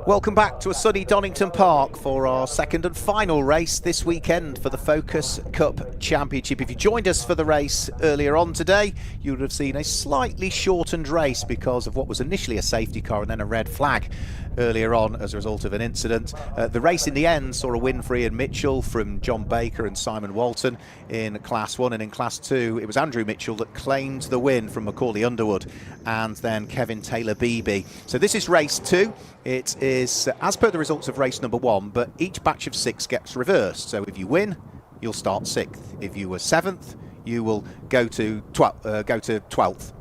Welcome back to a sunny Donington Park for our second and final race this weekend for the Focus Cup Championship. If you joined us for the race earlier on today, you would have seen a slightly shortened race because of what was initially a safety car and then a red flag earlier on as a result of an incident. The race in the end saw a win for Ian Mitchell from John Baker and Simon Walton in Class 1, and in Class 2 it was Andrew Mitchell that claimed the win from Macaulay Underwood and then Kevin Taylor-Beebe. So this is race 2. It is as per the results of race number 1, but each batch of 6 gets reversed. So if you win, you'll start 6th. If you were 7th, you will go to 12th.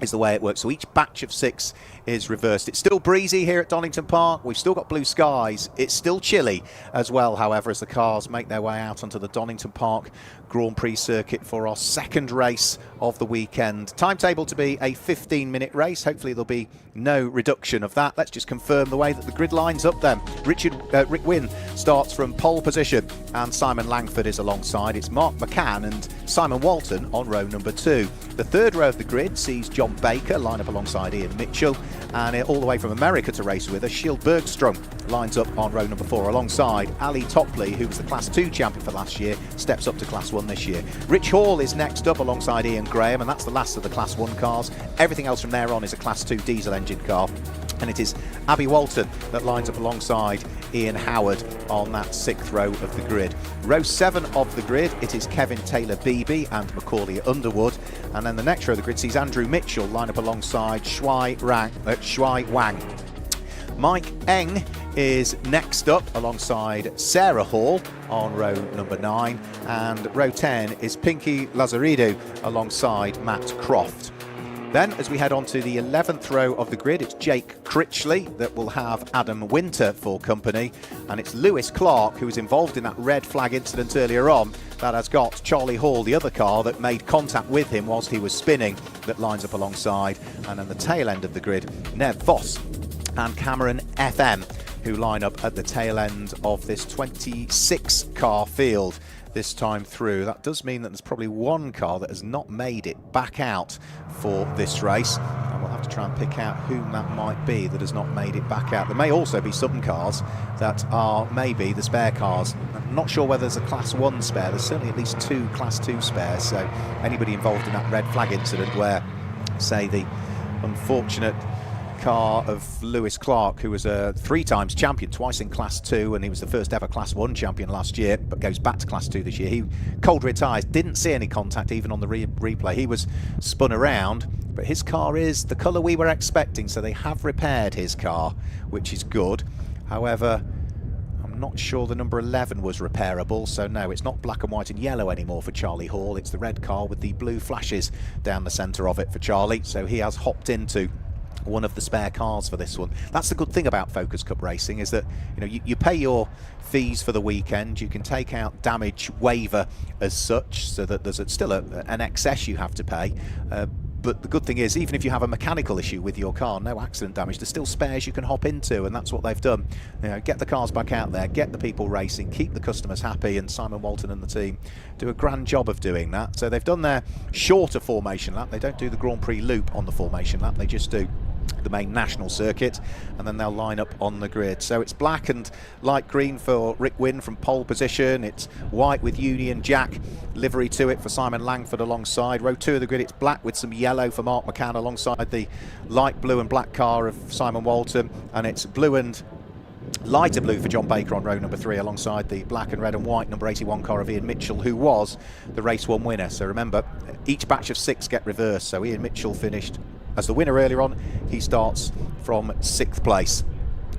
Is the way it works. So each batch of 6 is reversed. It's still breezy here at Donington Park. We've still got blue skies. It's still chilly as well, however, as the cars make their way out onto the Donington Park Grand Prix circuit for our second race of the weekend. Timetable to be a 15-minute race. Hopefully there'll be no reduction of that. Let's just confirm the way that the grid lines up then. Rick Wynne starts from pole position and Simon Langford is alongside. It's Mark McCann and Simon Walton on row number 2. The third row of the grid sees John Baker line up alongside Ian Mitchell, and all the way from America to race with us, Shield Bergstrom lines up on row number 4 alongside Ali Topley, who was the Class 2 champion for last year, steps up to Class 1 this year. Rich Hall is next up alongside Ian Graham, and that's the last of the Class 1 cars. Everything else from there on is a Class 2 diesel engine car. And it is Abby Walton that lines up alongside Ian Howard on that 6th row of the grid. Row 7 of the grid, it is Kevin Taylor-Beebe and Macaulay Underwood. And then the next row of the grid sees Andrew Mitchell line up alongside Shuai Wang. Mike Eng is next up alongside Sarah Hall on row number 9. And row 10 is Pinky Lazaridou alongside Matt Croft. Then, as we head on to the 11th row of the grid, it's Jake Critchley that will have Adam Winter for company. And it's Lewis Clark, who was involved in that red flag incident earlier on, that has got Charlie Hall, the other car that made contact with him whilst he was spinning, that lines up alongside. And then the tail end of the grid, Nev Voss and Cameron FM, who line up at the tail end of this 26 car field this time through. That does mean that there's probably one car that has not made it back out for this race, and we'll have to try and pick out whom that might be that has not made it back out. There may also be some cars that are maybe the spare cars. I'm not sure whether there's a Class 1 spare. There's certainly at least 2 Class 2 spares, so anybody involved in that red flag incident where, say, the unfortunate car of Lewis Clark, who was a 3 times champion, twice in Class 2, and he was the first ever Class 1 champion last year, but goes back to Class 2 this year. He cold retires, didn't see any contact even on the replay. He was spun around, but his car is the colour we were expecting, so they have repaired his car, which is good. However, I'm not sure the number 11 was repairable, so no, it's not black and white and yellow anymore for Charlie Hall. It's the red car with the blue flashes down the centre of it for Charlie, so he has hopped into one of the spare cars for this one. That's the good thing about Focus Cup racing, is that you pay your fees for the weekend. You can take out damage waiver as such, so that there's still an excess you have to pay. But the good thing is, even if you have a mechanical issue with your car, no accident damage, there's still spares you can hop into, and that's what they've done. Get the cars back out there, get the people racing, keep the customers happy, and Simon Walton and the team do a grand job of doing that. So they've done their shorter formation lap. They don't do the Grand Prix loop on the formation lap, they just do the main national circuit, and then they'll line up on the grid. So it's black and light green for Rick Wynne from pole position. It's white with Union Jack livery to it for Simon Langford alongside. Row 2 of the grid, it's black with some yellow for Mark McCann alongside the light blue and black car of Simon Walton, and it's blue and lighter blue for John Baker on row number 3 alongside the black and red and white number 81 car of Ian Mitchell, who was the race 1 winner. So remember, each batch of 6 get reversed, so Ian Mitchell finished as the winner earlier on. He starts from 6th place.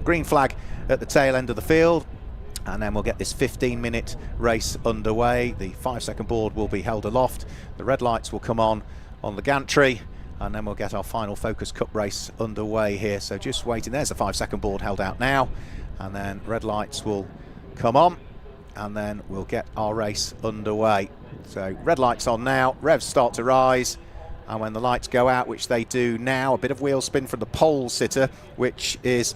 Green flag at the tail end of the field, and then we'll get this 15-minute race underway. The 5-second board will be held aloft. The red lights will come on the gantry, and then we'll get our final Focus Cup race underway here. So just waiting. There's the 5-second board held out now, and then red lights will come on, and then we'll get our race underway. So red lights on now, revs start to rise, and when the lights go out, which they do now, a bit of wheel spin from the pole sitter, which is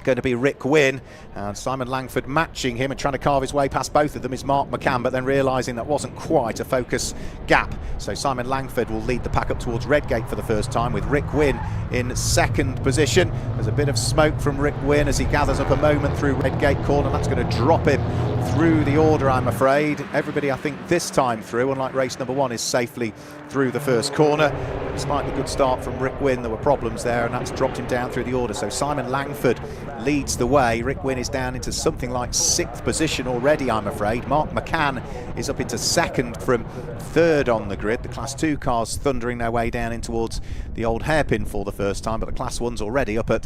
going to be Rick Wynn, and Simon Langford matching him and trying to carve his way past both of them is Mark McCann, but then realising that wasn't quite a focus gap. So Simon Langford will lead the pack up towards Redgate for the first time, with Rick Wynn in second position. There's a bit of smoke from Rick Wynn as he gathers up a moment through Redgate corner. That's going to drop him through the order, I'm afraid. Everybody, I think, this time through, unlike race number one, is safely through the first corner. Despite the good start from Rick Wynn, there were problems there, and that's dropped him down through the order. So Simon Langford leads the way. Rick Wynn is down into something like sixth position already, I'm afraid. Mark McCann is up into second from third on the grid. The Class 2 cars thundering their way down in towards the old hairpin for the first time, but the Class 1's already up at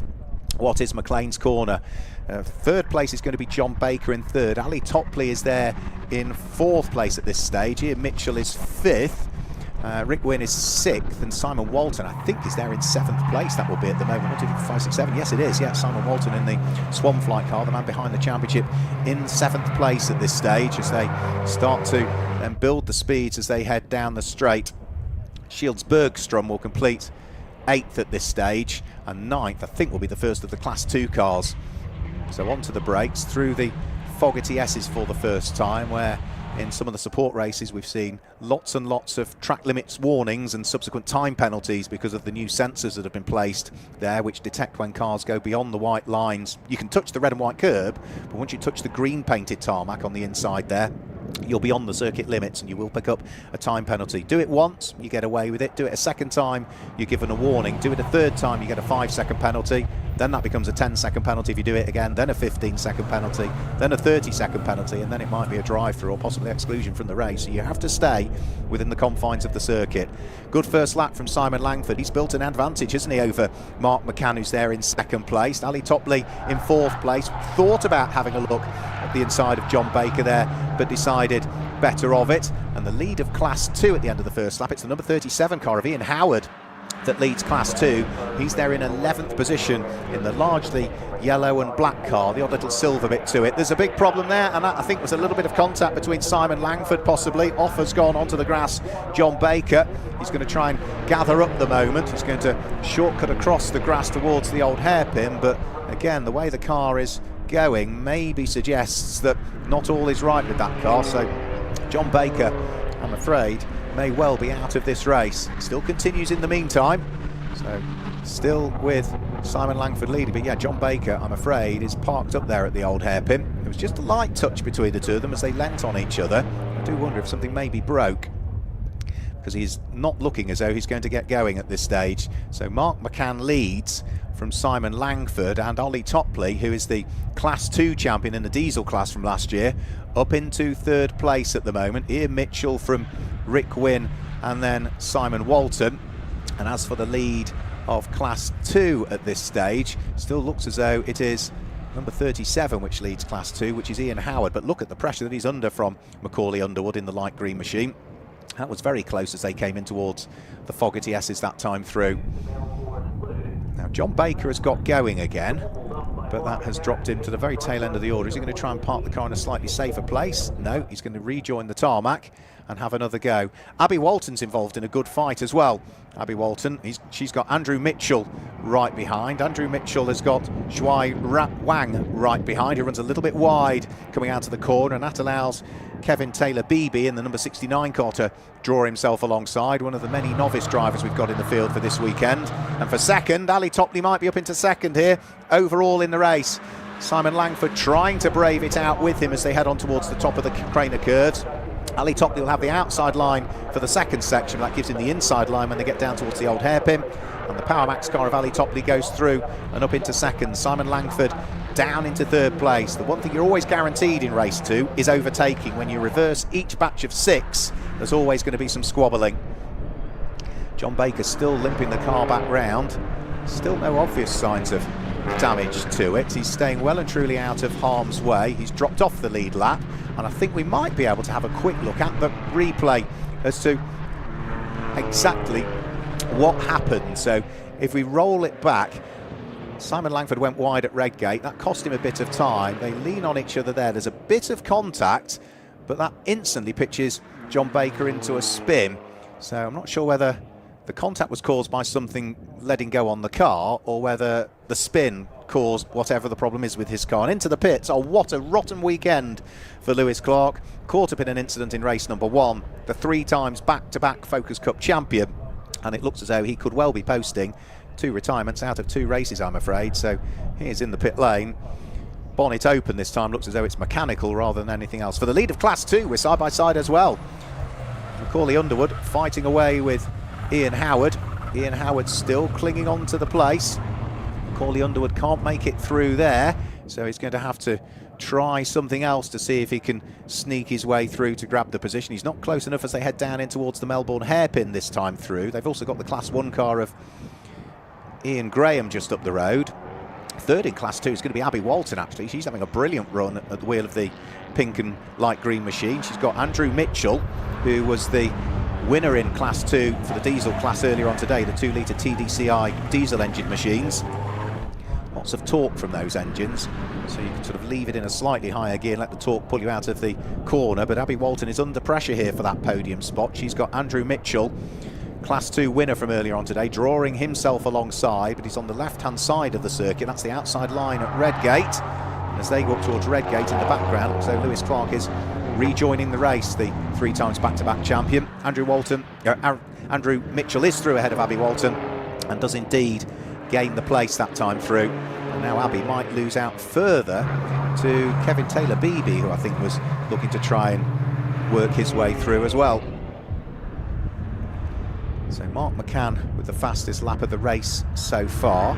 what is McLean's corner. Third place is going to be John Baker in third. Ali Topley is there in fourth place at this stage. Ian Mitchell is fifth. Rick Wynn is sixth, and Simon Walton, I think, is there in seventh place. That will be at the moment. 1, 2, 3, 4, 5, 6, 7. Yes, it is. Yeah, Simon Walton in the Swan Flight car, the man behind the championship, in seventh place at this stage as they start to then build the speeds as they head down the straight. Shields Bergstrom will complete 8th at this stage, and 9th I think will be the first of the Class 2 cars. So onto the brakes through the Fogarty S's for the first time, where in some of the support races we've seen lots and lots of track limits warnings and subsequent time penalties because of the new sensors that have been placed there, which detect when cars go beyond the white lines. You can touch the red and white curb, but once you touch the green painted tarmac on the inside there, you'll be on the circuit limits and you will pick up a time penalty. Do it once, you get away with it. Do it a second time, you're given a warning. Do it a third time, you get a 5-second penalty. Then that becomes a 10-second penalty if you do it again, then a 15-second penalty, then a 30-second penalty, and then it might be a drive-through or possibly exclusion from the race. So you have to stay within the confines of the circuit. Good first lap from Simon Langford. He's built an advantage, hasn't he, over Mark McCann, who's there in second place. Ali Topley in fourth place. Thought about having a look at the inside of John Baker there, but decided better of it. And the lead of Class 2 at the end of the first lap, it's the number 37 car of Ian Howard that leads Class 2. He's there in 11th position in the largely yellow and black car, the odd little silver bit to it. There's a big problem there, and that, I think, was a little bit of contact between Simon Langford possibly. Off has gone onto the grass John Baker. He's going to try and gather up the moment. He's going to shortcut across the grass towards the old hairpin, but again, the way the car is going maybe suggests that not all is right with that car. So John Baker, I'm afraid, may well be out of this race. Still continues in the meantime, so still with Simon Langford leading, but yeah, John Baker, I'm afraid, is parked up there at the old hairpin. It was just a light touch between the two of them as they leant on each other. I do wonder if something maybe broke, because he's not looking as though he's going to get going at this stage. So Mark McCann leads from Simon Langford, and Ollie Topley, who is the Class 2 champion in the diesel class from last year, up into third place at the moment. Ian Mitchell from Rick Wynn, and then Simon Walton. And as for the lead of Class 2 at this stage, still looks as though it is number 37 which leads Class 2, which is Ian Howard. But look at the pressure that he's under from Macaulay Underwood in the light green machine. That was very close as they came in towards the Fogarty S's that time through. Now John Baker has got going again, but that has dropped him to the very tail end of the order. Is he going to try and park the car in a slightly safer place? No, he's going to rejoin the tarmac and have another go. Abby Walton's involved in a good fight as well. Abby Walton, she's got Andrew Mitchell right behind. Andrew Mitchell has got Shuai Wang right behind, who runs a little bit wide coming out of the corner, and that allows Kevin Taylor-Beebe in the number 69 car to draw himself alongside, one of the many novice drivers we've got in the field for this weekend. And for second, Ali Topley might be up into second here overall in the race. Simon Langford trying to brave it out with him as they head on towards the top of the Craner curves. Ali Topley will have the outside line for the second section. That gives him the inside line when they get down towards the old hairpin. And the Power Max car of Ali Topley goes through and up into second. Simon Langford down into third place. The one thing you're always guaranteed in race 2 is overtaking. When you reverse each batch of 6, there's always going to be some squabbling. John Baker still limping the car back round. Still no obvious signs of damage to it. He's staying well and truly out of harm's way. He's dropped off the lead lap, and I think we might be able to have a quick look at the replay as to exactly what happened. So if we roll it back, Simon Langford went wide at Redgate. That cost him a bit of time. They lean on each other there. There's a bit of contact, but that instantly pitches John Baker into a spin. So I'm not sure whether the contact was caused by something letting go on the car, or whether the spin caused whatever the problem is with his car. And into the pits. Oh, what a rotten weekend for Lewis Clark. Caught up in an incident in race number 1, the 3 times back-to-back Focus Cup champion, and it looks as though he could well be posting 2 retirements out of 2 races, I'm afraid. So he's in the pit lane. Bonnet open this time. Looks as though it's mechanical rather than anything else. For the lead of Class 2, we're side by side as well. Macaulay Underwood fighting away with Ian Howard. Ian Howard still clinging on to the place. Macaulay Underwood can't make it through there, so he's going to have to try something else to see if he can sneak his way through to grab the position. He's not close enough as they head down in towards the Melbourne hairpin this time through. They've also got the Class 1 car of Ian Graham just up the road. Third in Class 2 is going to be Abby Walton, actually. She's having a brilliant run at the wheel of the pink and light green machine. She's got Andrew Mitchell, who was the winner in Class 2 for the diesel class earlier on today, the 2-litre TDCI diesel engine machines. Lots of torque from those engines, so you can sort of leave it in a slightly higher gear and let the torque pull you out of the corner. But Abby Walton is under pressure here for that podium spot. She's got Andrew Mitchell, Class 2 winner from earlier on today, drawing himself alongside, but he's on the left-hand side of the circuit. That's the outside line at Redgate. And as they go up towards Redgate in the background, so Lewis Clark is rejoining the race, the 3 times back-to-back champion. Andrew Mitchell is through ahead of Abby Walton and does indeed gain the place that time through. And now Abby might lose out further to Kevin Taylor-Beebe, who I think was looking to try and work his way through as well. So Mark McCann with the fastest lap of the race so far.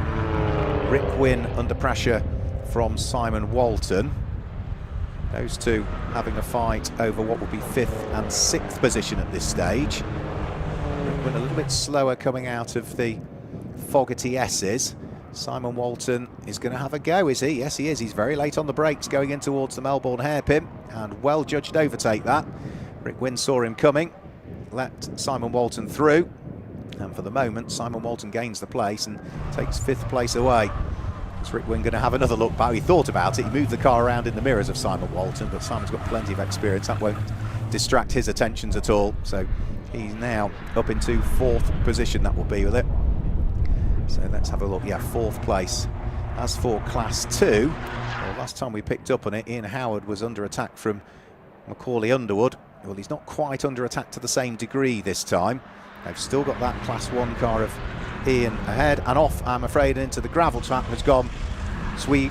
Rick Wynn under pressure from Simon Walton. Those two having a fight over what will be 5th and 6th position at this stage. Rick Wynn a little bit slower coming out of the Fogarty S's. Simon Walton is going to have a go, is he? Yes, he is. He's very late on the brakes going in towards the Melbourne hairpin, and well judged overtake that. Rick Wynn saw him coming, let Simon Walton through, and for the moment Simon Walton gains the place and takes 5th place away. Is Rick Wynn going to have another look back? He thought about it. He moved the car around in the mirrors of Simon Walton, but Simon's got plenty of experience. That won't distract his attentions at all. So he's now up into 4th position, that will be with it. So let's have a look. Yeah, 4th place. As for Class 2, well, last time we picked up on it, Ian Howard was under attack from Macaulay Underwood. Well, he's not quite under attack to the same degree this time. They've still got that Class 1 car of Ian ahead, and off, I'm afraid, into the gravel trap has gone Swai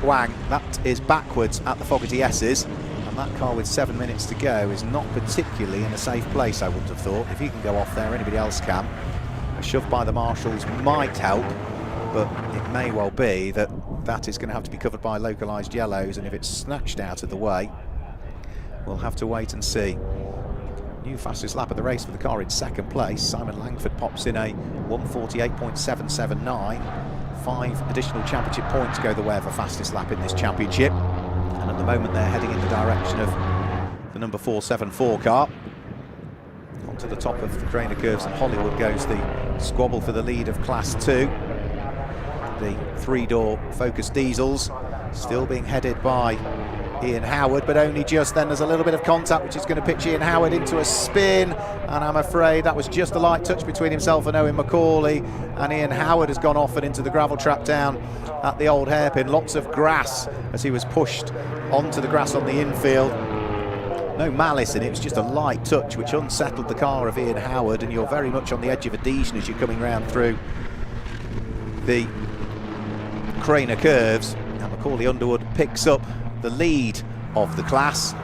Wang. That is backwards at the Fogarty S's, and that car with 7 minutes to go is not particularly in a safe place, I wouldn't have thought. If he can go off there, anybody else can. A shove by the marshals might help, but it may well be that that is going to have to be covered by localised yellows, and if it's snatched out of the way, we'll have to wait and see. New fastest lap of the race for the car in 2nd place. Simon Langford pops in a 1:48.779. 5 additional championship points go the way of a fastest lap in this championship. And at the moment they're heading in the direction of the number 474 car. Onto the top of the Craner Curves and Hollywood goes the squabble for the lead of Class 2. The 3-door Focus diesels still being headed by Ian Howard, but only just. Then there's a little bit of contact which is going to pitch Ian Howard into a spin, and I'm afraid that was just a light touch between himself and Owen Macaulay, and Ian Howard has gone off and into the gravel trap down at the old hairpin. Lots of grass as he was pushed onto the grass on the infield. No malice in it, it was just a light touch which unsettled the car of Ian Howard, and you're very much on the edge of adhesion as you're coming round through the Craner Curves. And Macaulay Underwood picks up the lead of the class.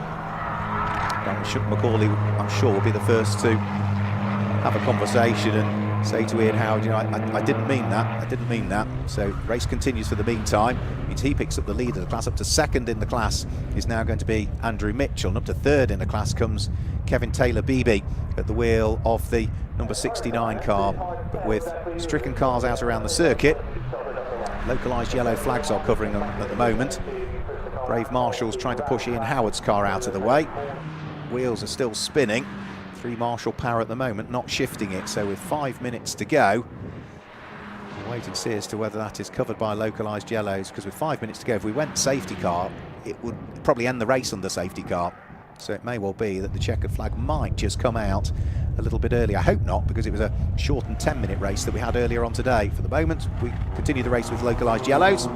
Macaulay, I'm sure, will be the first to have a conversation and say to Ian Howard, you know, I didn't mean that, I didn't mean that. So race continues for the meantime. Means he picks up the lead of the class. Up to 2nd in the class is now going to be Andrew Mitchell, and up to 3rd in the class comes Kevin Taylor-Beebe at the wheel of the number 69 car. But with stricken cars out around the circuit, localised yellow flags are covering them at the moment. Brave Marshals trying to push Ian Howard's car out of the way. Wheels are still spinning. 3 Marshall power at the moment, not shifting it. So with 5 minutes to go, we'll wait and see as to whether that is covered by localised yellows, because with 5 minutes to go, if we went safety car, it would probably end the race under safety car. So it may well be that the checkered flag might just come out a little bit early. I hope not, because it was a shortened 10-minute race that we had earlier on today. For the moment, we continue the race with localised yellows.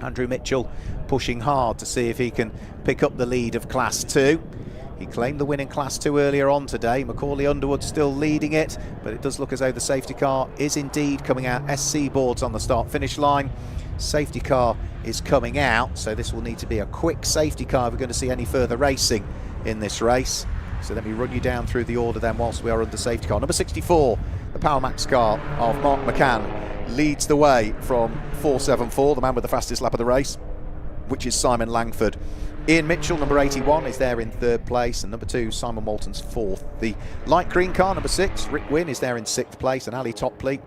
Andrew Mitchell pushing hard to see if he can pick up the lead of Class 2. He claimed the win in Class 2 earlier on today. Macaulay Underwood still leading it, but it does look as though the safety car is indeed coming out. SC boards on the start-finish line. Safety car is coming out, so this will need to be a quick safety car if we're going to see any further racing in this race. So let me run you down through the order then whilst we are under safety car. Number 64, the Power Max car of Mark McCann, leads the way from 4.74, the man with the fastest lap of the race, which is Simon Langford. Ian Mitchell, number 81, is there in 3rd place, and number 2, Simon Walton's 4th. The light green car, number 6, Rick Wynn, is there in 6th place, and Ali Topley,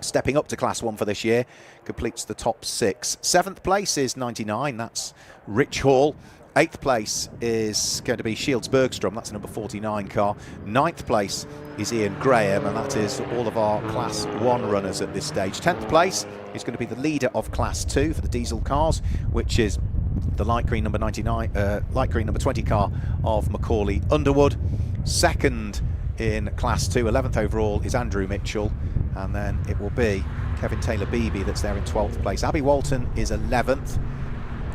stepping up to Class 1 for this year, completes the top 6. 7th place is 99, that's Rich Hall. 8th place is going to be Shields Bergstrom, that's a number 49 car. 9th place is Ian Graham, and that is all of our Class 1 runners at this stage. 10th place is going to be the leader of Class 2 for the diesel cars, which is the light green number 99, light green number 20 car of Macaulay Underwood. 2nd in Class 2, 11th overall, is Andrew Mitchell, and then it will be Kevin Taylor-Beebe that's there in 12th place. Abby Walton is 11th.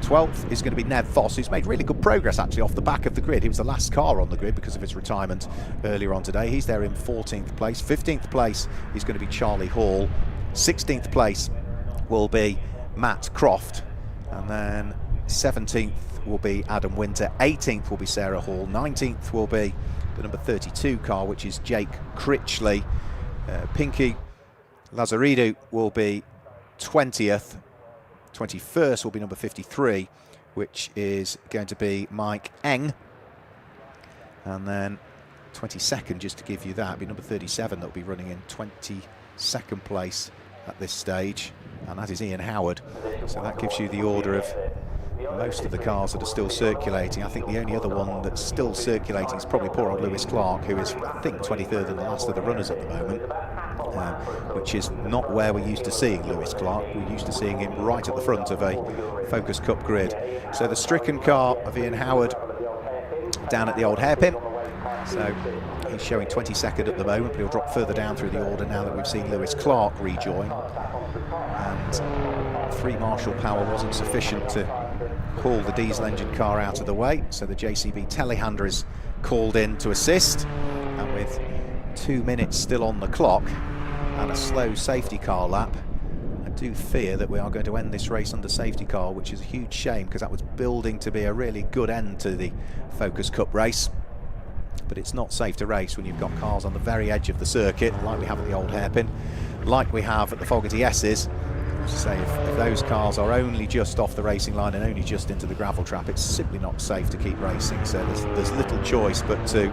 12th is going to be Nev Voss, who's made really good progress actually off the back of the grid. He was the last car on the grid because of his retirement earlier on today. He's there in 14th place. 15th place is going to be Charlie Hall. 16th place will be Matt Croft, and then 17th will be Adam Winter. 18th will be Sarah Hall. 19th will be the number 32 car, which is Jake Critchley. Pinky Lazaridou will be 20th. 21st will be number 53, which is going to be Mike Eng. And then 22nd, just to give you that, will be number 37 that will be running in 22nd place at this stage, and that is Ian Howard. So that gives you the order of most of the cars that are still circulating. I think the only other one that's still circulating is probably poor old Lewis Clark, who is, I think, 23rd and the last of the runners at the moment, which is not where we're used to seeing Lewis Clark. We're used to seeing him right at the front of a Focus Cup grid. So the stricken car of Ian Howard down at the old hairpin. So he's showing 22nd at the moment, but he'll drop further down through the order now that we've seen Lewis Clark rejoin. And 3 Marshall power wasn't sufficient to haul the diesel engine car out of the way, so the JCB telehandler is called in to assist, and with 2 minutes still on the clock and a slow safety car lap, I do fear that we are going to end this race under safety car, which is a huge shame because that was building to be a really good end to the Focus Cup race. But it's not safe to race when you've got cars on the very edge of the circuit, like we have at the old hairpin, like we have at the Fogarty S's. To say, if those cars are only just off the racing line and only just into the gravel trap, it's simply not safe to keep racing. So there's little choice but to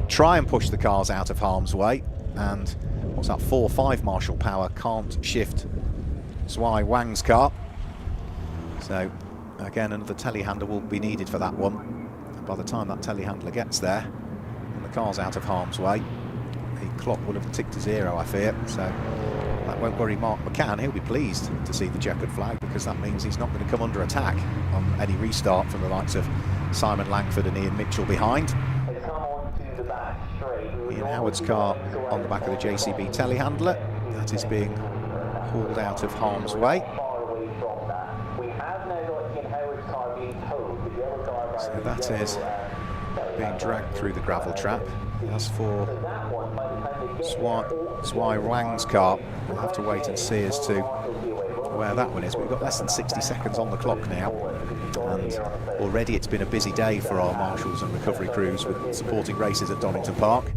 try and push the cars out of harm's way. And what's that, 4 or 5 Marshall power can't shift Zwei Wang's car. So again, another telehandler will be needed for that one. And by the time that telehandler gets there and the car's out of harm's way, the clock will have ticked to 0, I fear. So that won't worry Mark McCann. He'll be pleased to see the checkered flag, because that means he's not going to come under attack on any restart from the likes of Simon Langford and Ian Mitchell behind. Ian Howard's car on the back of the JCB telehandler. That is being hauled out of harm's way. So that is being dragged through the gravel trap. As for Zwei Wang's car, we'll have to wait and see as to where that one is. But we've got less than 60 seconds on the clock now, and already it's been a busy day for our marshals and recovery crews with supporting races at Donington Park,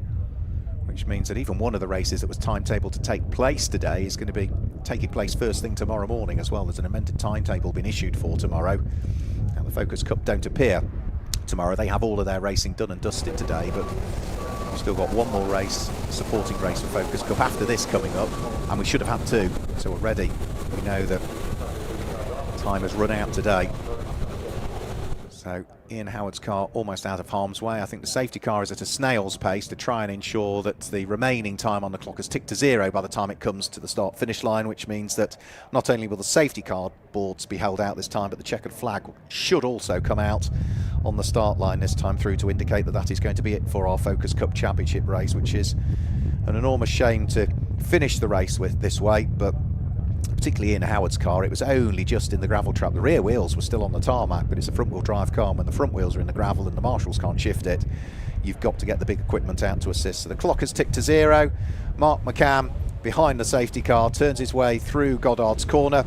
which means that even one of the races that was timetabled to take place today is going to be taking place first thing tomorrow morning as well. There's an amended timetable been issued for tomorrow, and the Focus Cup don't appear tomorrow. They have all of their racing done and dusted today, but we've still got one more race, supporting race for Focus Cup after this coming up, and we should have had 2, so already we know that time has run out today. So So Ian Howard's car almost out of harm's way. I think the safety car is at a snail's pace to try and ensure that the remaining time on the clock has ticked to 0 by the time it comes to the start-finish line, which means that not only will the safety car boards be held out this time, but the checkered flag should also come out on the start line this time through to indicate that that is going to be it for our Focus Cup Championship race, which is an enormous shame to finish the race with this way, but particularly in Howard's car, it was only just in the gravel trap. The rear wheels were still on the tarmac, but it's a front-wheel drive car, and when the front wheels are in the gravel and the marshals can't shift it, you've got to get the big equipment out to assist. So the clock has ticked to 0. Mark McCann, behind the safety car, turns his way through Goddard's corner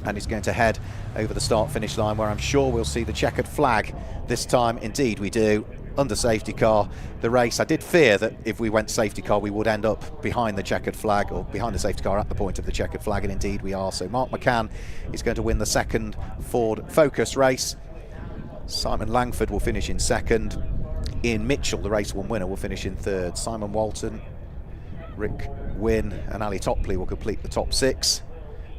and is going to head over the start-finish line, where I'm sure we'll see the checkered flag this time. Indeed we do. Under safety car, the race, I did fear that if we went safety car we would end up behind the checkered flag, or behind the safety car at the point of the checkered flag, and indeed we are. So Mark McCann is going to win the second Ford Focus race. Simon Langford will finish in second. Ian Mitchell, the race 1 winner, will finish in third. Simon Walton, Rick Wynn and Ali Topley will complete the top 6,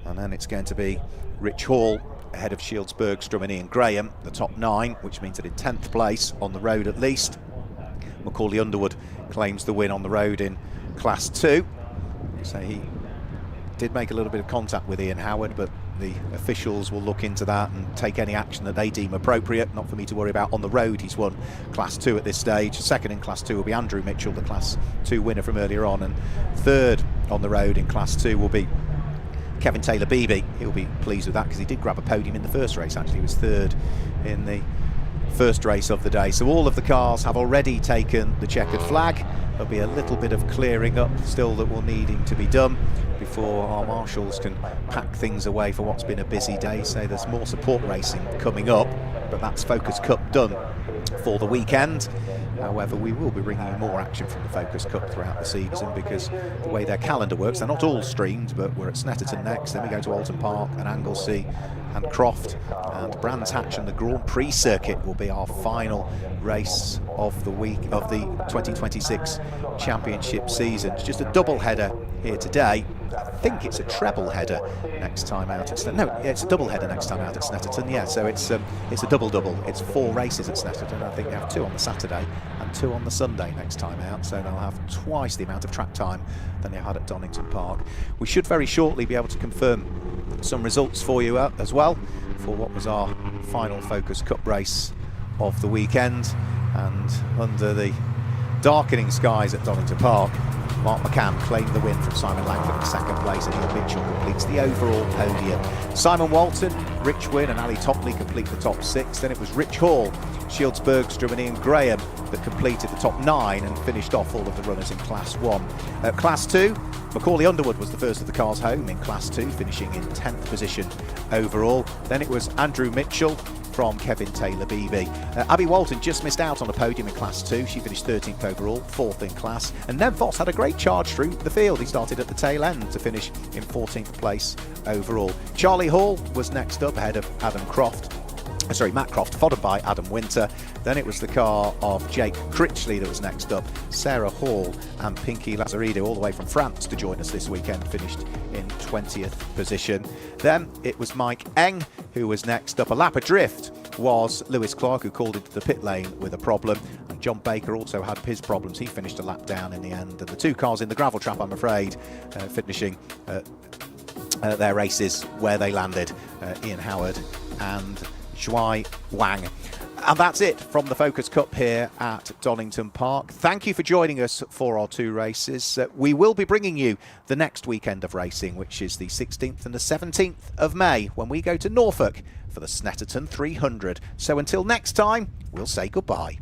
and then it's going to be Rich Hall ahead of Shields Bergstrom and Ian Graham, the top 9, which means that in 10th place on the road at least, Macaulay Underwood claims the win on the road in Class 2. So he did make a little bit of contact with Ian Howard, but the officials will look into that and take any action that they deem appropriate. Not for me to worry about. On the road he's won Class 2 at this stage. Second in Class 2 will be Andrew Mitchell, the Class 2 winner from earlier on, and third on the road in Class 2 will be Kevin Taylor-Beebe. He'll be pleased with that because he did grab a podium in the first race. Actually, he was third in the first race of the day. So all of the cars have already taken the checkered flag. There'll be a little bit of clearing up still that will needing to be done before our marshals can pack things away for what's been a busy day. So there's more support racing coming up, but that's Focus Cup done for the weekend. However, we will be bringing you more action from the Focus Cup throughout the season, because the way their calendar works, they're not all streamed, but we're at Snetterton next, then we go to Alton Park and Anglesey and Croft, and Brands Hatch and the Grand Prix circuit will be our final race of the week of the 2026 championship season. It's just a double header here today. I think it's a treble header next time out. It's a double header next time out at Snetterton. Yeah, so it's a double. It's 4 races at Snetterton. I think they have 2 on the Saturday and 2 on the Sunday next time out. So they'll have twice the amount of track time than they had at Donington Park. We should very shortly be able to confirm some results for you as well for what was our final Focus Cup race of the weekend. And under the darkening skies at Donington Park, Mark McCann claimed the win from Simon Langford in second place, and Ian Mitchell completes the overall podium. Simon Walton, Rich Wynn and Ali Topley complete the top 6. Then it was Rich Hall, Shields Bergstrom and Ian Graham that completed the top 9 and finished off all of the runners in Class 1. Class 2, Macaulay Underwood was the first of the cars home in Class 2, finishing in 10th position overall. Then it was Andrew Mitchell from Kevin Taylor-Beebe. Abby Walton just missed out on a podium in Class 2. She finished 13th overall, 4th in class. And Nev Voss had a great charge through the field. He started at the tail end to finish in 14th place overall. Charlie Hall was next up ahead of Matt Croft, followed by Adam Winter. Then it was the car of Jake Critchley that was next up. Sarah Hall and Pinky Lazaridou, all the way from France to join us this weekend, finished in 20th position. Then it was Mike Eng who was next up. A lap adrift was Lewis Clark, who called into the pit lane with a problem. And John Baker also had his problems. He finished a lap down in the end. And the 2 cars in the gravel trap, I'm afraid, finishing their races where they landed, Ian Howard and Shuai Wang. And that's it from the Focus Cup here at Donington Park. Thank you for joining us for our 2 races. We will be bringing you the next weekend of racing, which is the 16th and the 17th of May, when we go to Norfolk for the Snetterton 300. So until next time, we'll say goodbye.